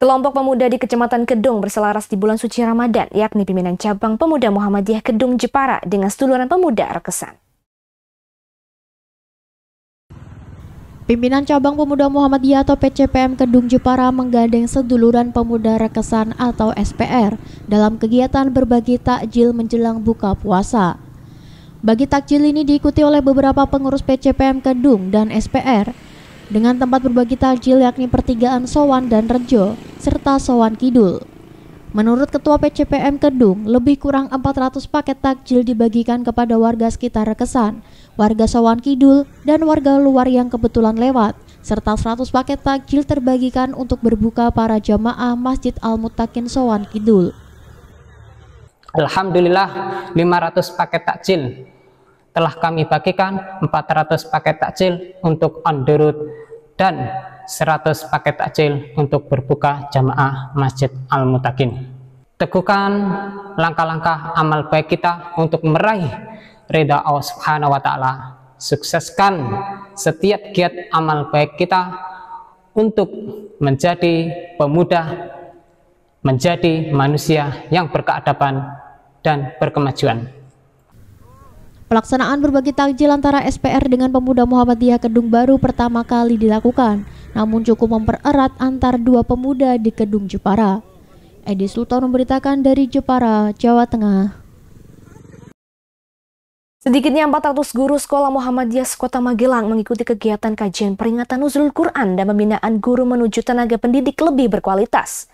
Kelompok pemuda di Kecamatan Kedung berselaras di bulan suci Ramadan, yakni pimpinan cabang Pemuda Muhammadiyah Kedung Jepara dengan seduluran pemuda Rekesan. Pimpinan cabang Pemuda Muhammadiyah atau PCPM Kedung Jepara menggandeng seduluran pemuda Rekesan atau SPR dalam kegiatan berbagi takjil menjelang buka puasa. Bagi takjil ini diikuti oleh beberapa pengurus PCPM Kedung dan SPR dengan tempat berbagi takjil yakni pertigaan Sowan dan Rejo serta Sowan Kidul. Menurut Ketua PCPM Kedung, lebih kurang 400 paket takjil dibagikan kepada warga sekitar Rekesan, warga Sowan Kidul, dan warga luar yang kebetulan lewat, serta 100 paket takjil terbagikan untuk berbuka para jamaah Masjid Al-Muttaqin Sowan Kidul. Alhamdulillah 500 paket takjil telah kami bagikan, 400 paket takjil untuk on the road dan 100 paket takjil untuk berbuka jamaah Masjid Al-Muttaqin. Teguhkan langkah-langkah amal baik kita untuk meraih ridha Allah Subhanahu wa Ta'ala. Sukseskan setiap giat amal baik kita untuk menjadi pemuda, menjadi manusia yang berkeadaban dan berkemajuan. Pelaksanaan berbagi takjil antara SPR dengan Pemuda Muhammadiyah Kedung baru pertama kali dilakukan, namun cukup mempererat antar dua pemuda di Kedung Jepara. Edi Sultan memberitakan dari Jepara, Jawa Tengah. Sedikitnya 400 guru sekolah Muhammadiyah Kota Magelang mengikuti kegiatan kajian peringatan Nuzulul Quran dan pembinaan guru menuju tenaga pendidik lebih berkualitas.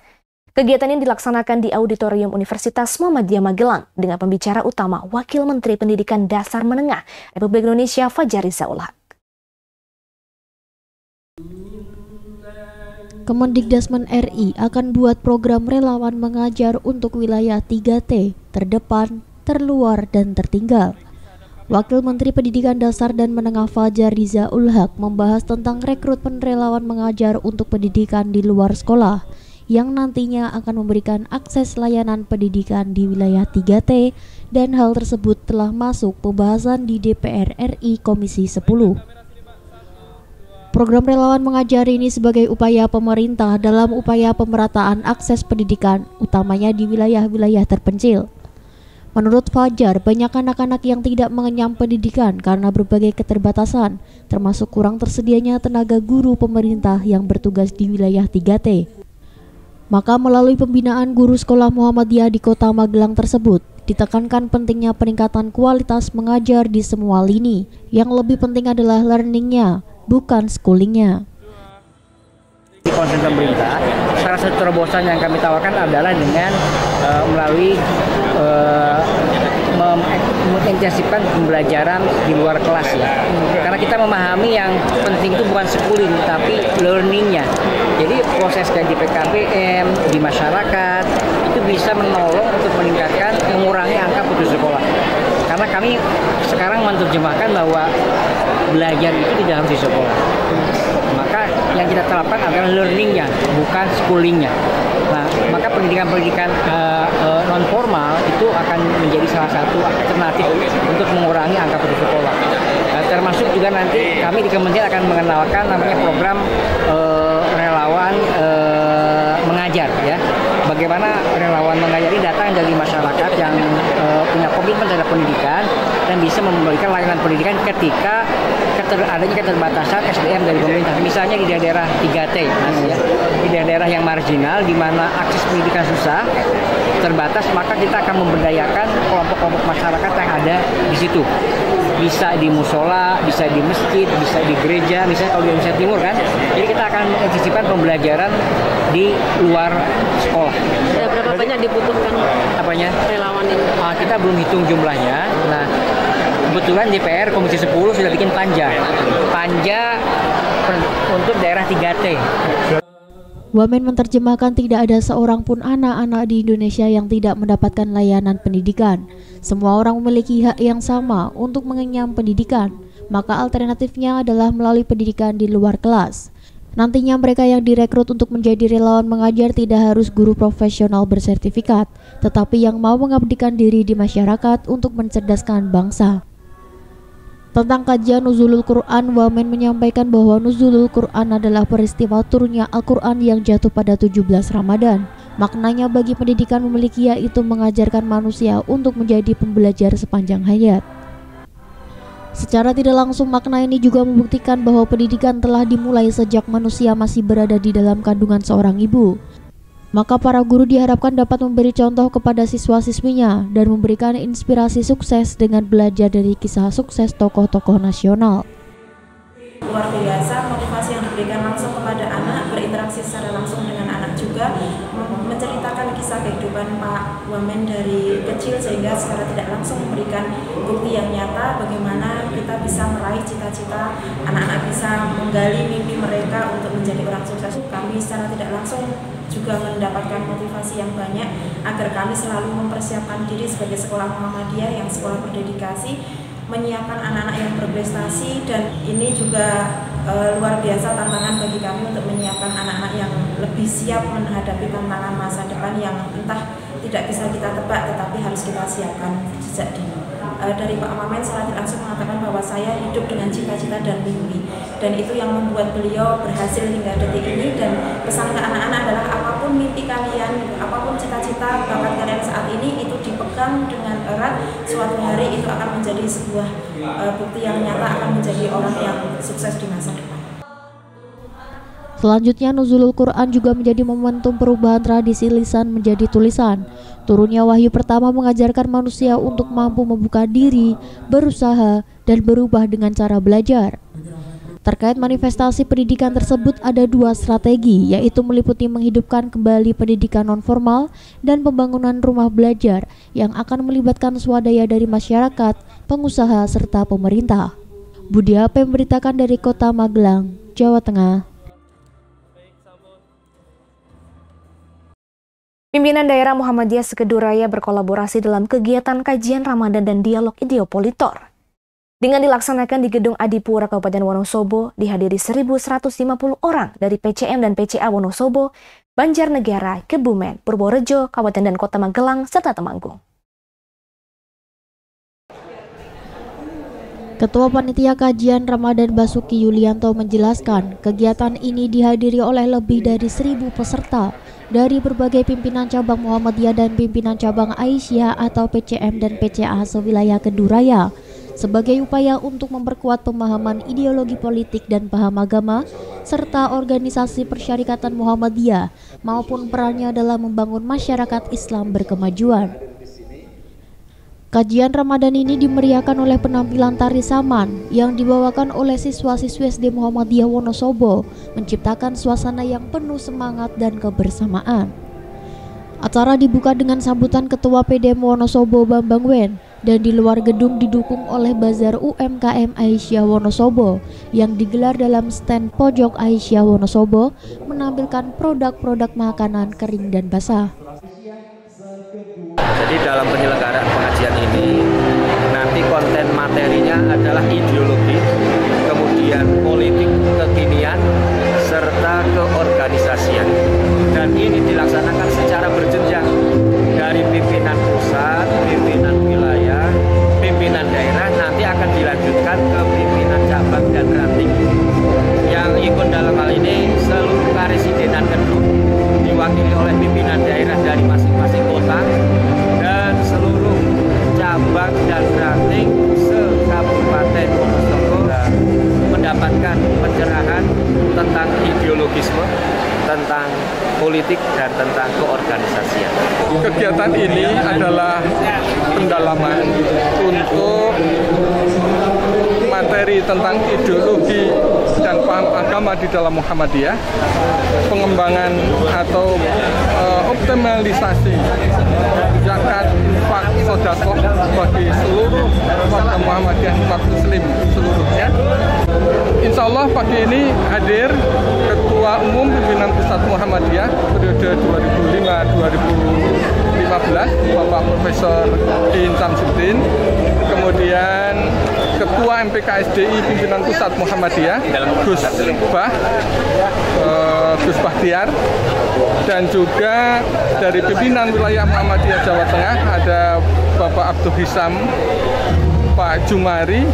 Kegiatan ini dilaksanakan di Auditorium Universitas Muhammadiyah Magelang dengan pembicara utama Wakil Menteri Pendidikan Dasar Menengah Republik Indonesia Fajar Rizaul Haq. Kemendikbudrismen RI akan buat program relawan mengajar untuk wilayah 3T, terdepan, terluar, dan tertinggal. Wakil Menteri Pendidikan Dasar dan Menengah Fajar Rizaul Haq membahas tentang rekrutmen relawan mengajar untuk pendidikan di luar sekolah yang nantinya akan memberikan akses layanan pendidikan di wilayah 3T, dan hal tersebut telah masuk pembahasan di DPR RI Komisi 10. Program relawan mengajar ini sebagai upaya pemerintah dalam upaya pemerataan akses pendidikan, utamanya di wilayah-wilayah terpencil. Menurut Fajar, banyak anak-anak yang tidak mengenyam pendidikan karena berbagai keterbatasan, termasuk kurang tersedianya tenaga guru pemerintah yang bertugas di wilayah 3T. Maka melalui pembinaan guru sekolah Muhammadiyah di Kota Magelang tersebut, ditekankan pentingnya peningkatan kualitas mengajar di semua lini. Yang lebih penting adalah learningnya, bukan schoolingnya. Di konsen pemerintah, salah satu terobosan yang kami tawarkan adalah dengan melalui mengintensifkan pembelajaran di luar kelas ya. Karena kita memahami yang penting itu bukan schooling tapi learningnya. Jadi proses kaji PKBM di masyarakat itu bisa menolong untuk meningkatkan, mengurangi angka putus sekolah. Karena kami sekarang menerjemahkan bahwa belajar itu tidak harus di sekolah. Maka yang kita terapkan adalah learningnya, bukan schoolingnya. Nah, maka pendidikan-pendidikan non formal itu akan menjadi salah satu alternatif untuk mengurangi angka putus sekolah. Termasuk juga nanti kami di Kementerian akan mengenalkan namanya program relawan mengajar ya. Bagaimana relawan mengajar ini datang dari masyarakat yang punya komitmen terhadap pendidikan dan bisa memberikan layanan pendidikan ketika adanya keterbatasan SDM dari pemerintah. Misalnya di daerah 3T, ya, di daerah yang marginal di mana akses pendidikan susah, terbatas, maka kita akan memberdayakan kelompok-kelompok masyarakat yang ada di situ. Bisa di musola, bisa di masjid, bisa di gereja, misalnya kalau di Indonesia Timur kan. Jadi kita akan mengantisipasi pembelajaran di luar sekolah. Berapa banyak dibutuhkan apanya? relawan ini? Kita belum hitung jumlahnya. Nah, kebetulan DPR Komisi 10 sudah bikin panja untuk daerah 3T. Wamen menerjemahkan tidak ada seorang pun anak-anak di Indonesia yang tidak mendapatkan layanan pendidikan. Semua orang memiliki hak yang sama untuk mengenyam pendidikan, maka alternatifnya adalah melalui pendidikan di luar kelas. Nantinya mereka yang direkrut untuk menjadi relawan mengajar tidak harus guru profesional bersertifikat, tetapi yang mau mengabdikan diri di masyarakat untuk mencerdaskan bangsa. Tentang kajian nuzulul Quran, Wamen menyampaikan bahwa nuzulul Quran adalah peristiwa turunnya Al-Quran yang jatuh pada 17 Ramadan. Maknanya bagi pendidikan memiliki yaitu mengajarkan manusia untuk menjadi pembelajar sepanjang hayat. Secara tidak langsung makna ini juga membuktikan bahwa pendidikan telah dimulai sejak manusia masih berada di dalam kandungan seorang ibu. Maka para guru diharapkan dapat memberi contoh kepada siswa-siswinya dan memberikan inspirasi sukses dengan belajar dari kisah sukses tokoh-tokoh nasional. Luar biasa motivasi yang diberikan langsung kepada anak, berinteraksi secara langsung dengan anak juga, menceritakan kisah kehidupan Pak Wamen dari kecil sehingga secara tidak langsung memberikan bukti yang nyata bagaimana kita bisa meraih cita-cita, anak-anak bisa menggali mimpi mereka untuk menjadi orang sukses. Kami secara tidak langsung juga mendapatkan motivasi yang banyak agar kami selalu mempersiapkan diri sebagai sekolah Muhammadiyah yang sekolah berdedikasi, menyiapkan anak-anak yang berprestasi, dan ini juga luar biasa tantangan bagi kami untuk menyiapkan anak-anak yang lebih siap menghadapi tantangan masa depan yang entah tidak bisa kita tebak tetapi harus kita siapkan sejak dini. Dari Pak Wamen secara langsung mengatakan bahwa saya hidup dengan cita-cita dan mimpi, dan itu yang membuat beliau berhasil hingga detik ini. Dan pesan ke anak-anak adalah apapun mimpi kalian, apapun cita-cita bakat kalian saat ini, itu dipegang dengan erat, suatu hari itu akan menjadi sebuah bukti yang nyata, akan menjadi orang yang sukses di masa depan. Selanjutnya, nuzulul Quran juga menjadi momentum perubahan tradisi lisan menjadi tulisan. Turunnya wahyu pertama mengajarkan manusia untuk mampu membuka diri, berusaha, dan berubah dengan cara belajar. Terkait manifestasi pendidikan tersebut ada dua strategi, yaitu meliputi menghidupkan kembali pendidikan nonformal dan pembangunan rumah belajar yang akan melibatkan swadaya dari masyarakat, pengusaha, serta pemerintah. Budi HP memberitakan dari Kota Magelang, Jawa Tengah. Pimpinan daerah Muhammadiyah Sekeduraya berkolaborasi dalam kegiatan kajian Ramadan dan dialog ideopolitor. Dengan dilaksanakan di Gedung Adipura Kabupaten Wonosobo, dihadiri 1.150 orang dari PCM dan PCA Wonosobo, Banjarnegara, Kebumen, Purworejo, Kabupaten dan Kota Magelang, serta Temanggung. Ketua Panitia Kajian Ramadan Basuki Yulianto menjelaskan, kegiatan ini dihadiri oleh lebih dari 1.000 peserta dari berbagai pimpinan cabang Muhammadiyah dan pimpinan cabang Aisyah atau PCM dan PCA sewilayah Keduraya sebagai upaya untuk memperkuat pemahaman ideologi politik dan paham agama serta organisasi persyarikatan Muhammadiyah maupun perannya dalam membangun masyarakat Islam berkemajuan. Kajian Ramadan ini dimeriahkan oleh penampilan tari saman yang dibawakan oleh siswa-siswi SD Muhammadiyah Wonosobo, menciptakan suasana yang penuh semangat dan kebersamaan. Acara dibuka dengan sambutan Ketua PDM Wonosobo Bambang Wen, dan di luar gedung didukung oleh Bazar UMKM Aisyah Wonosobo yang digelar dalam stand pojok Aisyah Wonosobo menampilkan produk-produk makanan kering dan basah. Jadi dalam penyelenggaraan pengajian ini nanti konten materinya adalah ideologi, kemudian politik kekinian, serta keorganisasian. Dan ini dilaksanakan secara berjenjang dari pimpinan pusat, pimpinan wilayah, pimpinan daerah, nanti akan dilanjutkan ke pimpinan cabang dan ranting. Yang ikut dalam hal ini seluruh karesidenan Kedung diwakili oleh pimpinan daerah dari masing-masing kota dan seluruh cabang dan ranting se-Kabupaten Wonosobo mendapatkan pencerahan tentang ideologisme, tentang politik, dan tentang keorganisasian. Kegiatan ini adalah pendalaman untuk materi tentang ideologi dan paham agama di dalam Muhammadiyah, pengembangan atau optimalisasi zakat, infak, sedekah bagi seluruh warga Muhammadiyah, umat muslim seluruhnya. Insya Allah pagi ini hadir Ketua Umum Pimpinan Pusat Muhammadiyah periode 2005-2015 Bapak Profesor Din Samsudin, kemudian Ketua MPKSDI Pimpinan Pusat Muhammadiyah Gus Bahtiar, dan juga dari pimpinan wilayah Muhammadiyah Jawa Tengah ada Bapak Abdul Hisam, Pak Jumari,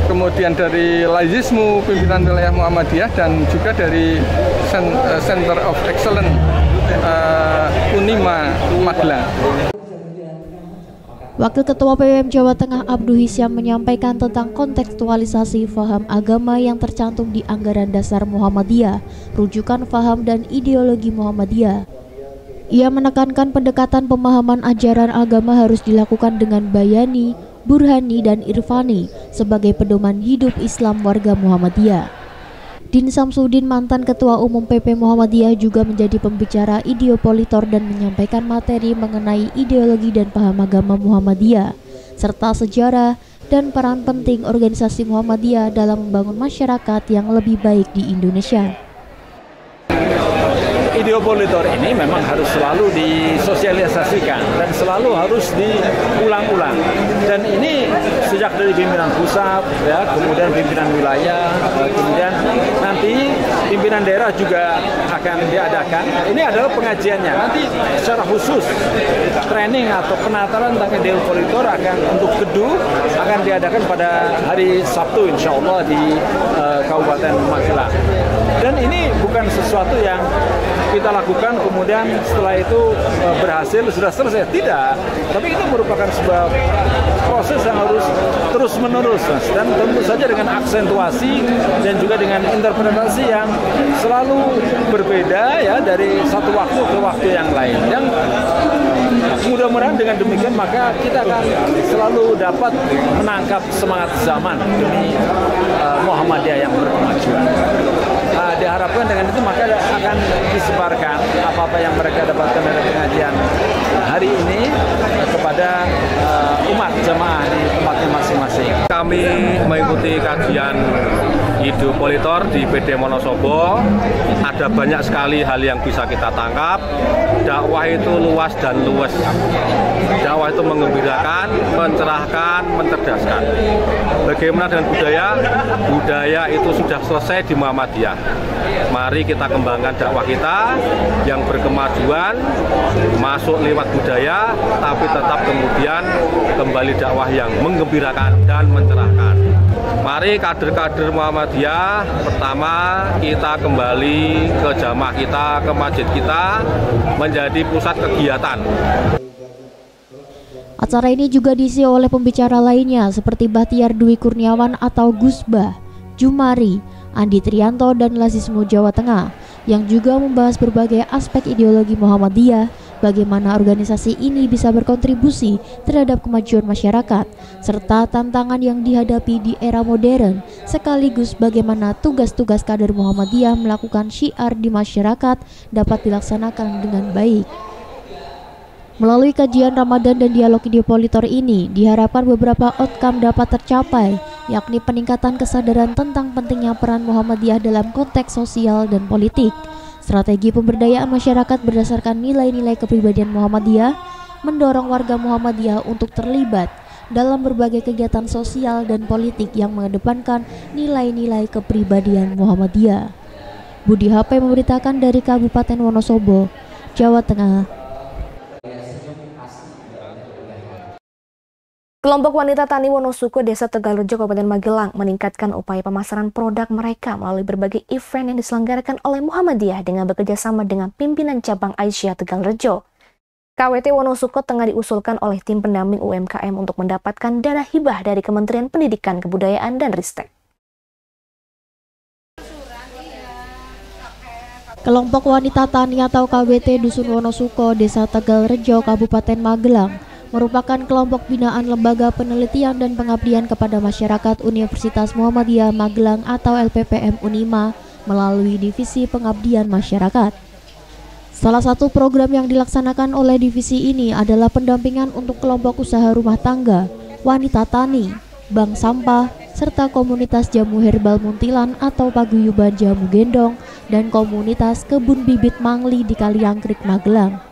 kemudian dari Laizismu pimpinan wilayah Muhammadiyah, dan juga dari Center of Excellence Unima Magelang. Wakil Ketua PWM Jawa Tengah Abdu Hisyam menyampaikan tentang kontekstualisasi faham agama yang tercantum di Anggaran Dasar Muhammadiyah, rujukan faham dan ideologi Muhammadiyah. Ia menekankan pendekatan pemahaman ajaran agama harus dilakukan dengan bayani, burhani, dan irfani sebagai pedoman hidup Islam warga Muhammadiyah. Din Samsudin, mantan Ketua Umum PP Muhammadiyah, juga menjadi pembicara ideopolitor dan menyampaikan materi mengenai ideologi dan paham agama Muhammadiyah, serta sejarah dan peran penting organisasi Muhammadiyah dalam membangun masyarakat yang lebih baik di Indonesia. Ideopolitor ini memang harus selalu disosialisasikan dan selalu harus diulang-ulang, dan ini sejak dari pimpinan pusat, ya, kemudian pimpinan wilayah, kemudian nanti pimpinan daerah juga akan diadakan. Ini adalah pengajiannya. Nanti secara khusus training atau penataran tentang ideopolitor akan untuk Kedu akan diadakan pada hari Sabtu insya Allah di Kabupaten Magelang. Dan ini bukan sesuatu yang kita lakukan kemudian setelah itu berhasil sudah selesai, tidak, tapi itu merupakan sebuah proses yang harus terus menerus, dan tentu saja dengan aksentuasi dan juga dengan interpretasi yang selalu berbeda, ya, dari satu waktu ke waktu yang lain. Yang mudah-mudahan dengan demikian maka kita akan selalu dapat menangkap semangat zaman demi Muhammadiyah yang berkemajuan. Diharapkan dengan itu maka akan disebarkan apa-apa yang mereka dapatkan dari pengajian hari ini kepada umat jemaah di tempatnya masing-masing. Kami mengikuti kajian ideopolitor di PD Wonosobo. Ada banyak sekali hal yang bisa kita tangkap. Dakwah itu luas dan luas. Dakwah itu menggembirakan, mencerahkan, mencerdaskan. Bagaimana dengan budaya? Budaya itu sudah selesai di Muhammadiyah. Mari kita kembangkan dakwah kita yang berkemajuan, masuk lewat budaya, tapi tetap kemudian kembali dakwah yang menggembirakan dan mencerahkan. Mari kader-kader Muhammadiyah, pertama kita kembali ke jamaah kita, ke masjid kita, menjadi pusat kegiatan. Acara ini juga diisi oleh pembicara lainnya seperti Bahtiar Dwi Kurniawan atau Gusbah, Jumari, Andi Trianto, dan Laizismu Jawa Tengah, yang juga membahas berbagai aspek ideologi Muhammadiyah, bagaimana organisasi ini bisa berkontribusi terhadap kemajuan masyarakat, serta tantangan yang dihadapi di era modern, sekaligus bagaimana tugas-tugas kader Muhammadiyah melakukan syiar di masyarakat dapat dilaksanakan dengan baik. Melalui kajian Ramadan dan dialog ideopolitor ini, diharapkan beberapa outcome dapat tercapai, yakni peningkatan kesadaran tentang pentingnya peran Muhammadiyah dalam konteks sosial dan politik, strategi pemberdayaan masyarakat berdasarkan nilai-nilai kepribadian Muhammadiyah, mendorong warga Muhammadiyah untuk terlibat dalam berbagai kegiatan sosial dan politik yang mengedepankan nilai-nilai kepribadian Muhammadiyah. Budi HP memberitakan dari Kabupaten Wonosobo, Jawa Tengah. Kelompok wanita tani Wonosuko, Desa Tegalrejo, Kabupaten Magelang meningkatkan upaya pemasaran produk mereka melalui berbagai event yang diselenggarakan oleh Muhammadiyah dengan bekerjasama dengan pimpinan cabang Aisyah Tegalrejo. KWT Wonosuko tengah diusulkan oleh tim pendamping UMKM untuk mendapatkan dana hibah dari Kementerian Pendidikan, Kebudayaan, dan Ristek. Kelompok wanita tani atau KWT Dusun Wonosuko, Desa Tegalrejo, Kabupaten Magelang merupakan kelompok binaan Lembaga Penelitian dan Pengabdian kepada Masyarakat Universitas Muhammadiyah Magelang atau LPPM Unima melalui Divisi Pengabdian Masyarakat. Salah satu program yang dilaksanakan oleh divisi ini adalah pendampingan untuk kelompok usaha rumah tangga, wanita tani, bank sampah, serta komunitas jamu herbal Muntilan atau paguyuban jamu gendong, dan komunitas kebun bibit mangli di Kaliangkrik, Magelang.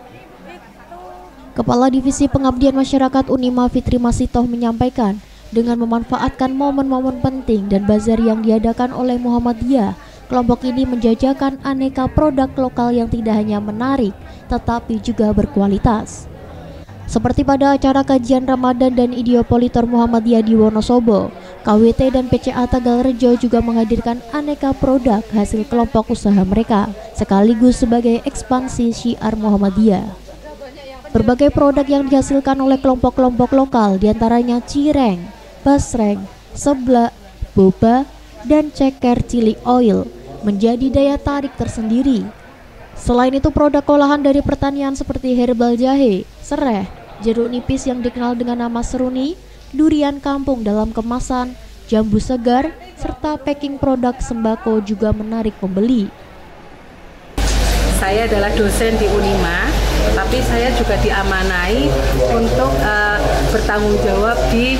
Kepala Divisi Pengabdian Masyarakat Unima Fitri Masitoh menyampaikan, dengan memanfaatkan momen-momen penting dan bazar yang diadakan oleh Muhammadiyah, kelompok ini menjajakan aneka produk lokal yang tidak hanya menarik, tetapi juga berkualitas. Seperti pada acara kajian Ramadan dan Ideopolitor Muhammadiyah di Wonosobo, KWT dan PCA Tegalrejo juga menghadirkan aneka produk hasil kelompok usaha mereka, sekaligus sebagai ekspansi syiar Muhammadiyah. Berbagai produk yang dihasilkan oleh kelompok-kelompok lokal, diantaranya cireng, basreng, seblak, boba, dan ceker chili oil, menjadi daya tarik tersendiri. Selain itu, produk olahan dari pertanian seperti herbal jahe, sereh, jeruk nipis yang dikenal dengan nama seruni, durian kampung dalam kemasan, jambu segar, serta packing produk sembako juga menarik pembeli. Saya adalah dosen di Unima, tapi saya juga diamanai untuk bertanggung jawab di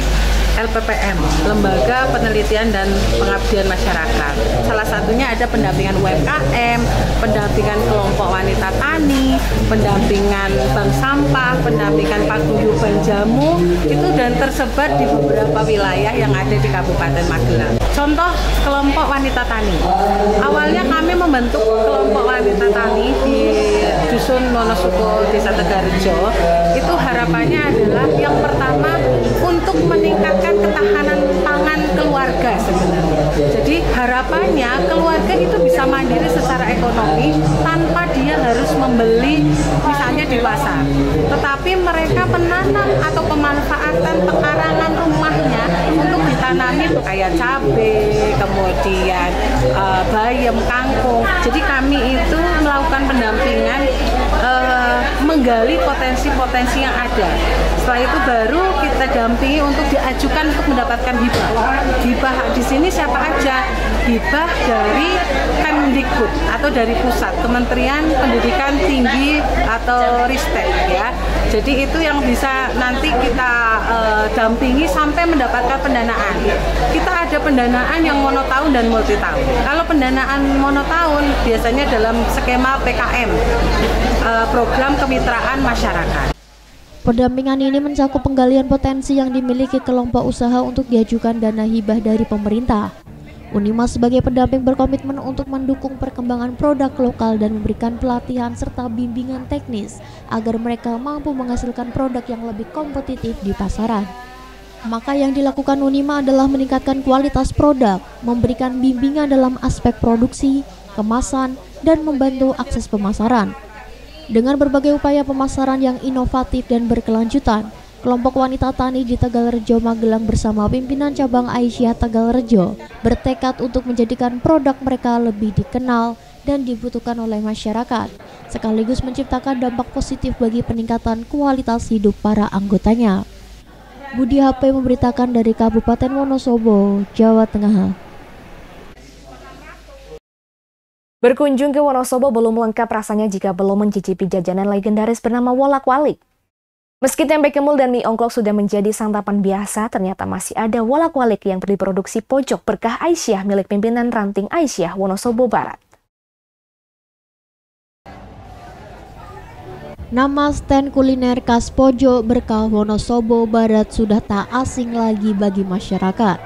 LPPM, Lembaga Penelitian dan Pengabdian Masyarakat. Salah satunya ada pendampingan UMKM, pendampingan kelompok wanita tani, pendampingan bank sampah, pendampingan paguyuban jamu, itu dan tersebar di beberapa wilayah yang ada di Kabupaten Magelang. Contoh kelompok wanita tani. Awalnya kami membentuk kelompok wanita tani di Dusun Wonosobo, Desa Tegalrejo. Itu harapannya adalah yang pertama untuk meningkatkan ketahanan pangan keluarga sebenarnya. Jadi harapannya keluarga itu bisa mandiri secara ekonomi tanpa dia harus membeli misalnya di pasar. Tetapi mereka menanam atau pemanfaatan pekarangan rumahnya untuk ditanami kayak cabai, kemudian bayam, kangkung. Jadi kami itu melakukan pendampingan, menggali potensi-potensi yang ada. Setelah itu baru kita dampingi untuk diajukan untuk mendapatkan hibah. Hibah di sini siapa aja? Hibah dari Kemdikbud atau dari pusat, Kementerian Pendidikan Tinggi atau Ristek ya. Jadi itu yang bisa nanti kita dampingi sampai mendapatkan pendanaan. Kita ada pendanaan yang monotahun dan multi tahun. Kalau pendanaan monotahun biasanya dalam skema PKM, program kemitraan masyarakat. Pendampingan ini mencakup penggalian potensi yang dimiliki kelompok usaha untuk diajukan dana hibah dari pemerintah. Unima sebagai pendamping berkomitmen untuk mendukung perkembangan produk lokal dan memberikan pelatihan serta bimbingan teknis agar mereka mampu menghasilkan produk yang lebih kompetitif di pasaran. Maka yang dilakukan Unima adalah meningkatkan kualitas produk, memberikan bimbingan dalam aspek produksi, kemasan, dan membantu akses pemasaran. Dengan berbagai upaya pemasaran yang inovatif dan berkelanjutan, kelompok wanita tani di Tegalrejo, Magelang bersama pimpinan cabang Aisyah Tegalrejo bertekad untuk menjadikan produk mereka lebih dikenal dan dibutuhkan oleh masyarakat, sekaligus menciptakan dampak positif bagi peningkatan kualitas hidup para anggotanya. Budi HP memberitakan dari Kabupaten Wonosobo, Jawa Tengah. Berkunjung ke Wonosobo belum lengkap rasanya jika belum mencicipi jajanan legendaris bernama wolak-walik. Meski tempe kemul dan mie ongklok sudah menjadi santapan biasa, ternyata masih ada wolak-walik yang diproduksi Pojok Berkah Aisyah milik pimpinan ranting Aisyah Wonosobo Barat. Nama stand kuliner khas Pojok Berkah Wonosobo Barat sudah tak asing lagi bagi masyarakat,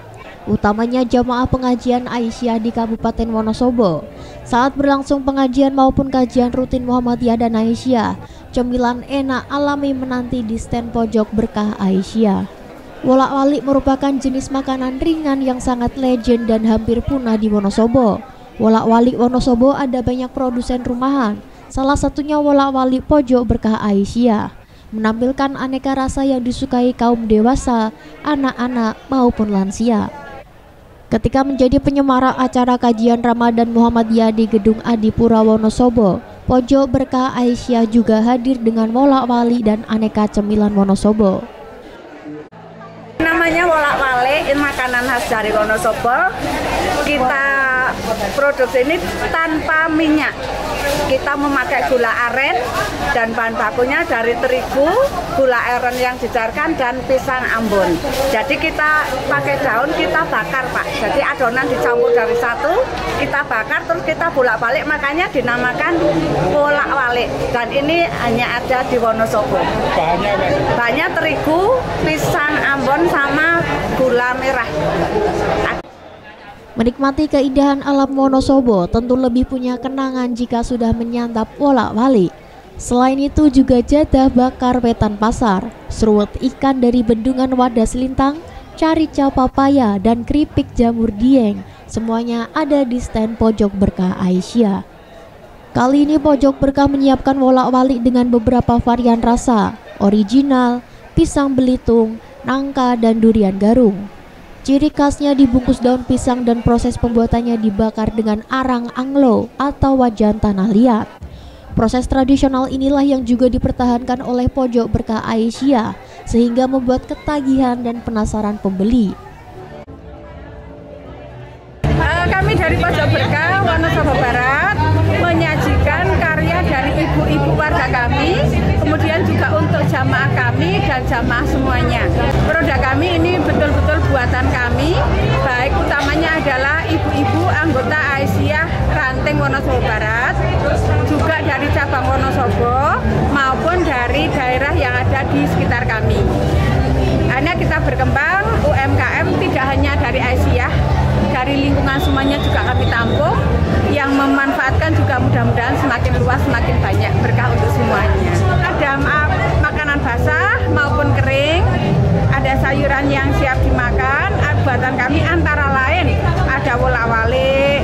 utamanya jamaah pengajian Aisyah di Kabupaten Wonosobo. Saat berlangsung pengajian maupun kajian rutin Muhammadiyah dan Aisyah, cemilan enak alami menanti di stand Pojok Berkah Aisyah. Wolak-walik merupakan jenis makanan ringan yang sangat legend dan hampir punah di Wonosobo. Wolak-walik Wonosobo ada banyak produsen rumahan, salah satunya wolak-walik Pojok Berkah Aisyah, menampilkan aneka rasa yang disukai kaum dewasa, anak-anak maupun lansia. Ketika menjadi penyemarak acara kajian Ramadan Muhammadiyah di Gedung Adipura Wonosobo, Pojok Berkah Aisyah juga hadir dengan wolak-walik dan aneka cemilan Wonosobo. Namanya wolak-walik, makanan khas dari Wonosobo. Kita produksi ini tanpa minyak. Kita memakai gula aren dan bahan bakunya dari terigu, gula aren yang dicairkan dan pisang Ambon. Jadi kita pakai daun, kita bakar Pak. Jadi adonan dicampur dari satu, kita bakar terus kita bolak-balik, makanya dinamakan wolak-walik. Dan ini hanya ada di Wonosobo. Bahannya terigu, pisang Ambon sama gula merah. Menikmati keindahan alam Wonosobo tentu lebih punya kenangan jika sudah menyantap wolak-walik. Selain itu juga jadah bakar wetan pasar, seruat ikan dari bendungan Wadas Lintang, carica papaya, dan keripik jamur dieng. Semuanya ada di stand Pojok Berkah Aisyah. Kali ini Pojok Berkah menyiapkan wolak-walik dengan beberapa varian rasa, original, pisang belitung, nangka, dan durian garung. Ciri khasnya dibungkus daun pisang dan proses pembuatannya dibakar dengan arang anglo atau wajan tanah liat. Proses tradisional inilah yang juga dipertahankan oleh Pojok Berkah Aisyah sehingga membuat ketagihan dan penasaran pembeli. Kami dari Pojok Berkah Wonosobo Barat menyajikan karya dari ibu-ibu warga kami, kemudian juga untuk jamaah kami dan jamaah semuanya. Produk kami ini betul-betul buatan kami, baik utamanya adalah ibu-ibu anggota Aisyah Ranting Wonosobo Barat, juga dari cabang Wonosobo maupun dari daerah yang ada di sekitar kami. Hanya kita berkembang, UMKM tidak hanya dari Aisyah, dari lingkungan semuanya juga kami tampung, yang memanfaatkan juga mudah-mudahan semakin luas, semakin banyak, berkah untuk semuanya. Ada makanan basah maupun kering, ada sayuran yang siap dimakan. Buatan kami antara lain ada wolak-walik.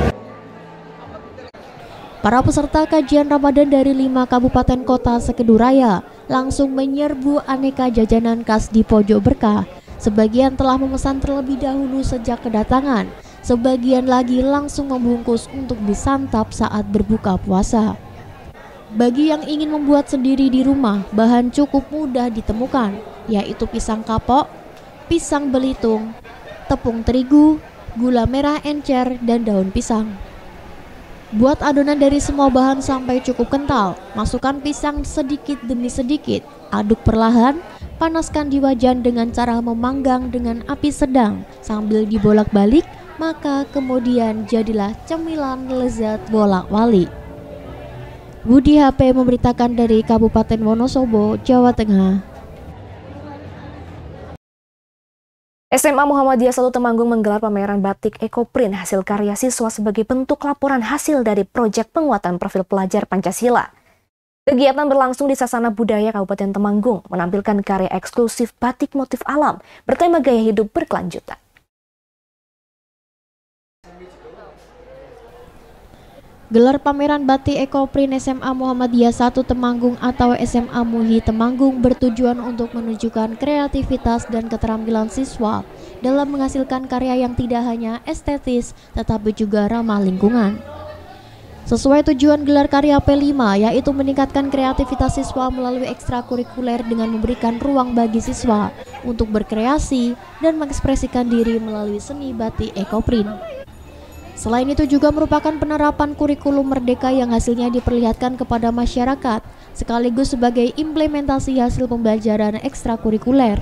Para peserta kajian Ramadan dari 5 kabupaten kota sekeduraya langsung menyerbu aneka jajanan khas di Pojok Berkah. Sebagian telah memesan terlebih dahulu sejak kedatangan, sebagian lagi langsung membungkus untuk disantap saat berbuka puasa. Bagi yang ingin membuat sendiri di rumah, bahan cukup mudah ditemukan, yaitu pisang kapok, pisang belitung, tepung terigu, gula merah encer, dan daun pisang. Buat adonan dari semua bahan sampai cukup kental, masukkan pisang sedikit demi sedikit, aduk perlahan, panaskan di wajan dengan cara memanggang dengan api sedang sambil dibolak-balik, maka kemudian jadilah cemilan lezat wolak-walik. Budi HP memberitakan dari Kabupaten Wonosobo, Jawa Tengah. SMA Muhammadiyah 1 Temanggung menggelar pameran batik ekoprint hasil karya siswa sebagai bentuk laporan hasil dari proyek penguatan profil pelajar Pancasila. Kegiatan berlangsung di Sasana Budaya Kabupaten Temanggung, menampilkan karya eksklusif batik motif alam bertema gaya hidup berkelanjutan. Gelar pameran batik ekoprint SMA Muhammadiyah 1 Temanggung atau SMA MUHI Temanggung bertujuan untuk menunjukkan kreativitas dan keterampilan siswa dalam menghasilkan karya yang tidak hanya estetis tetapi juga ramah lingkungan. Sesuai tujuan gelar karya P5, yaitu meningkatkan kreativitas siswa melalui ekstrakurikuler dengan memberikan ruang bagi siswa untuk berkreasi dan mengekspresikan diri melalui seni batik ekoprint. Selain itu juga merupakan penerapan kurikulum merdeka yang hasilnya diperlihatkan kepada masyarakat, sekaligus sebagai implementasi hasil pembelajaran ekstrakurikuler.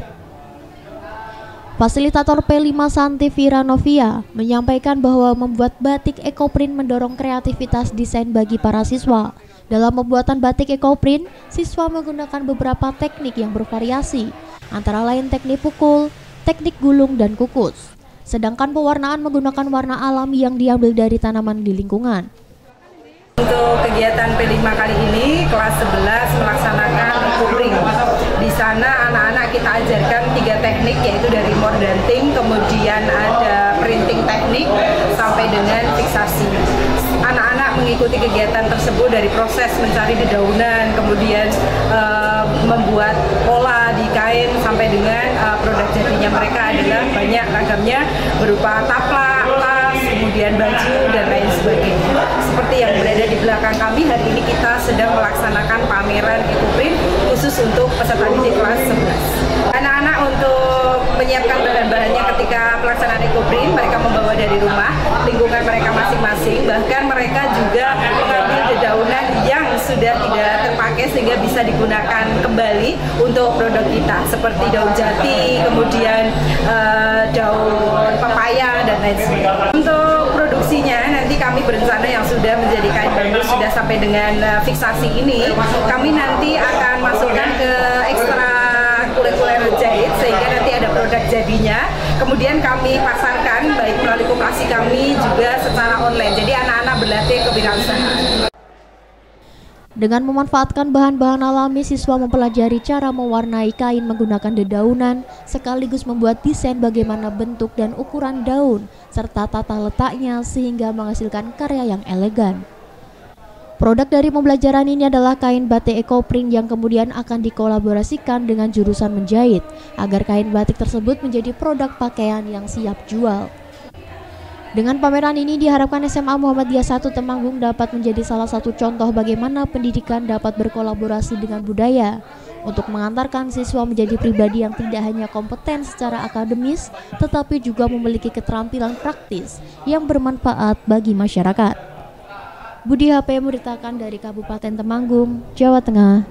Fasilitator P5 Santi Vira Novia menyampaikan bahwa membuat batik ekoprint mendorong kreativitas desain bagi para siswa. Dalam pembuatan batik ekoprint, siswa menggunakan beberapa teknik yang bervariasi, antara lain teknik pukul, teknik gulung, dan kukus. Sedangkan pewarnaan menggunakan warna alam yang diambil dari tanaman di lingkungan. Untuk kegiatan P5 kali ini, kelas 11 melaksanakan ekoprint. Di sana anak-anak kita ajarkan 3 teknik, yaitu dari mordanting, kemudian ada printing teknik, sampai dengan fiksasi. Anak-anak mengikuti kegiatan tersebut dari proses mencari dedaunan, kemudian membuat pola di kain, sampai dengan produk jadinya mereka adalah banyak ragamnya berupa taplak, tas, kemudian baju, dan lain sebagainya. Seperti yang berada di belakang kami, hari ini kita sedang melaksanakan pameran ekoprint khusus untuk peserta didik kelas 11. Anak-anak untuk menyiapkan bahan-bahannya ketika pelaksanaan ekoprint, mereka membawa dari rumah, lingkungan mereka masing-masing, bahkan mereka juga mengambil dedaunan yang sudah tidak terpakai sehingga bisa digunakan kembali untuk produk kita, seperti daun jati, kemudian daun pepaya, dan lain sebagainya. Untuk produksinya nanti kami berencana yang sudah menjadi kain bambu, sudah sampai dengan fiksasi ini, kami nanti akan masukkan ke ekstrakurikuler jahit sehingga nanti ada produk jadinya. Kemudian kami pasarkan baik melalui koperasi kami juga secara online. Jadi anak-anak berlatih kewirausahaan. Dengan memanfaatkan bahan-bahan alami, siswa mempelajari cara mewarnai kain menggunakan dedaunan, sekaligus membuat desain bagaimana bentuk dan ukuran daun, serta tata letaknya sehingga menghasilkan karya yang elegan. Produk dari pembelajaran ini adalah kain batik ekoprint yang kemudian akan dikolaborasikan dengan jurusan menjahit, agar kain batik tersebut menjadi produk pakaian yang siap jual. Dengan pameran ini diharapkan SMA Muhammadiyah 1 Temanggung dapat menjadi salah satu contoh bagaimana pendidikan dapat berkolaborasi dengan budaya untuk mengantarkan siswa menjadi pribadi yang tidak hanya kompeten secara akademis, tetapi juga memiliki keterampilan praktis yang bermanfaat bagi masyarakat. Budi HP memberitakan dari Kabupaten Temanggung, Jawa Tengah.